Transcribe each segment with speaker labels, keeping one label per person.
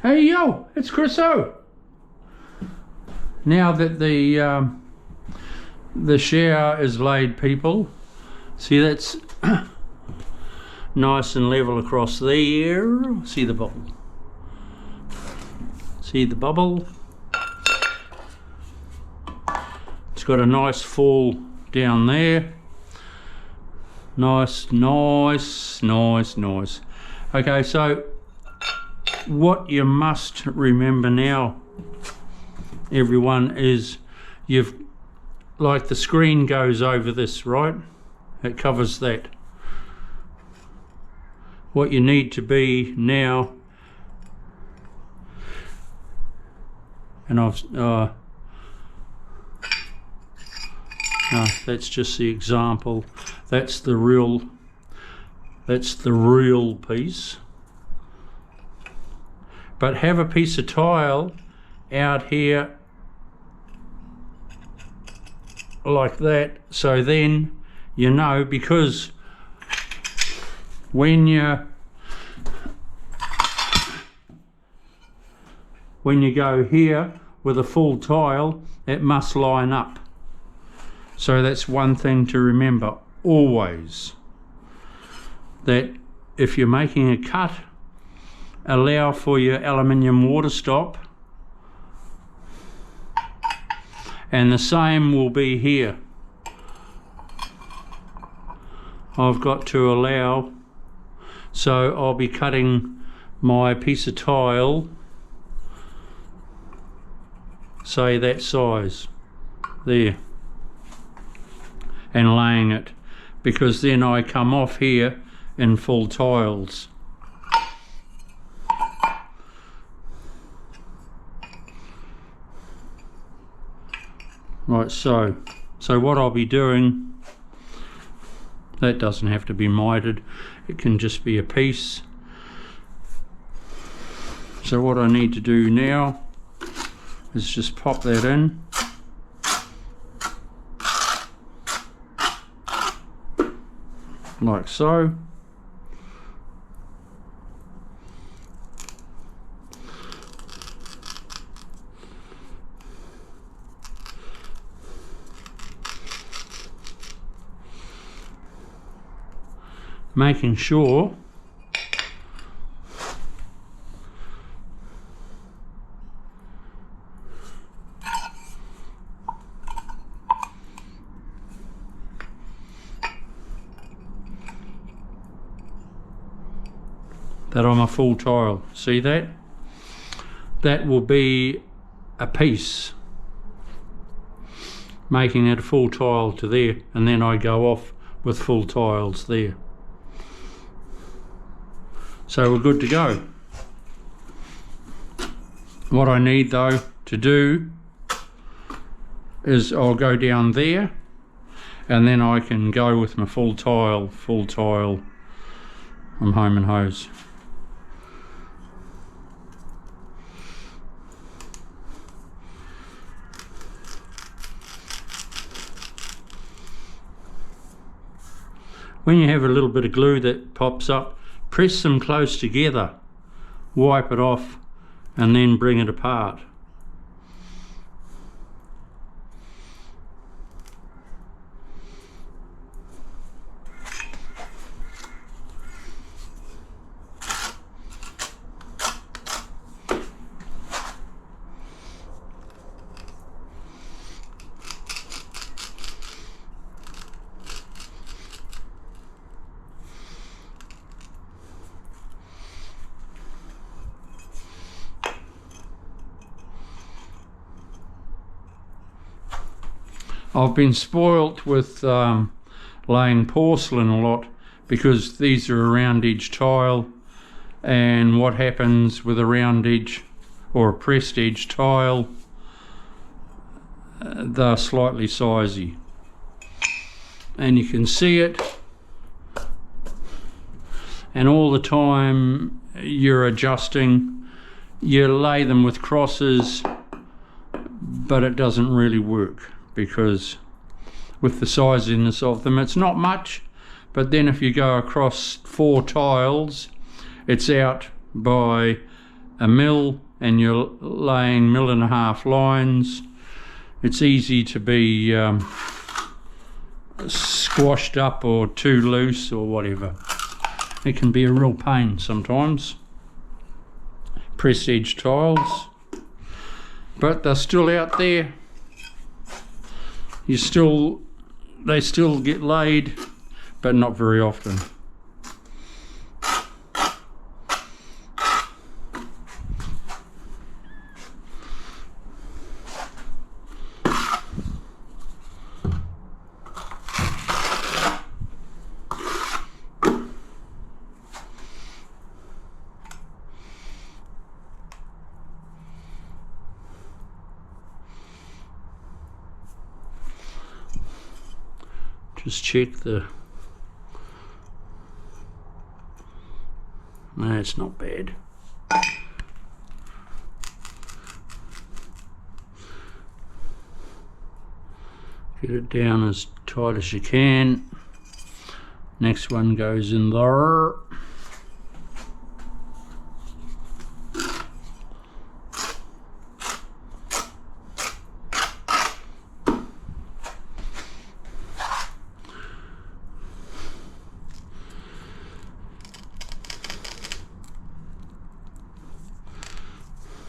Speaker 1: Hey yo, it's Chris O. Now that the shower is laid, people, see that's nice and level across there. See the bubble? See the bubble? It's got a nice fall down there. Nice. Okay, so what you must remember now, everyone, is like the screen goes over this, right? It covers that. What you need to be now, and no, that's just the example. That's the real piece. But have a piece of tile out here like that, so then you know, because when you go here with a full tile, it must line up. So that's one thing to remember always, that if you're making a cut, allow for your aluminium water stop, and the same will be here. I've got to allow, so I'll be cutting my piece of tile, say that size there, and laying it, because then I come off here in full tiles. Right, so what I'll be doing, that doesn't have to be mitered, it can just be a piece. So what I need to do now is just pop that in. Like so. Making sure that I'm a full tile. See that? That will be a piece, making it a full tile to there, and then I go off with full tiles there. So we're good to go. What I need though to do is I'll go down there, and then I can go with my full tile on Home and Hose. When you have a little bit of glue that pops up, press them close together, wipe it off, and then bring it apart. I've been spoilt with laying porcelain a lot, because these are a round edge tile, and what happens with a round edge or a pressed edge tile, they're slightly sizey, and you can see it, and all the time you're adjusting, you lay them with crosses, but it doesn't really work, because with the siziness of them, it's not much, but then if you go across 4 tiles, it's out by a mill and you're laying 1.5 mil lines, it's easy to be squashed up or too loose or whatever. It can be a real pain sometimes. Press edge tiles, but they're still out there. They still get laid, but not very often. Just check the... No, it's not bad. Get it down as tight as you can. Next one goes in there.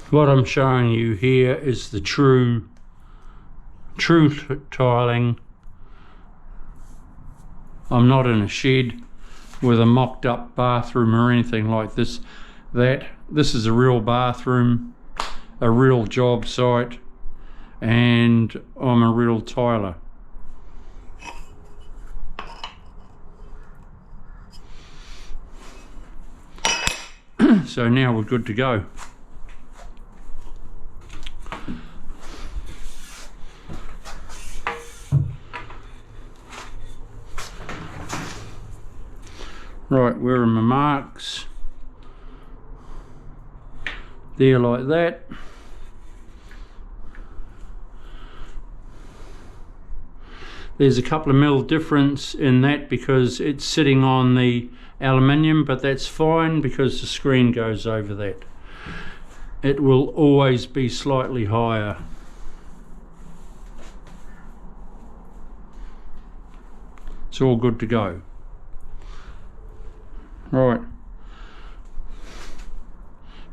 Speaker 1: What I'm showing you here is the true tiling. I'm not in a shed with a mocked up bathroom or anything like this. This is a real bathroom, a real job site, and I'm a real tiler. So now we're good to go. Right, where are my marks? There, like that. There's a couple of mil difference in that because it's sitting on the aluminium, but that's fine because the screen goes over that. It will always be slightly higher. It's all good to go. Right,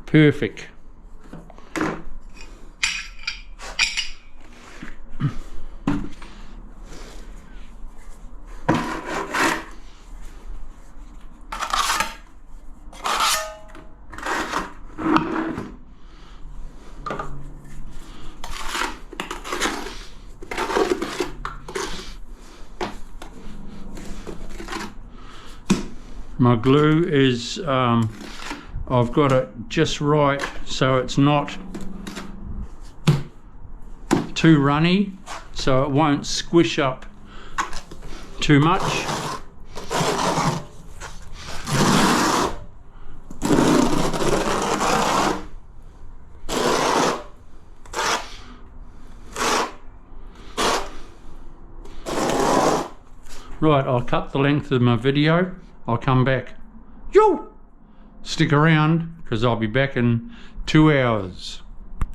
Speaker 1: perfect. My glue is, I've got it just right so it's not too runny, so it won't squish up too much. Right, I'll cut the length of my video. I'll come back. Yo! Stick around because I'll be back in 2 hours.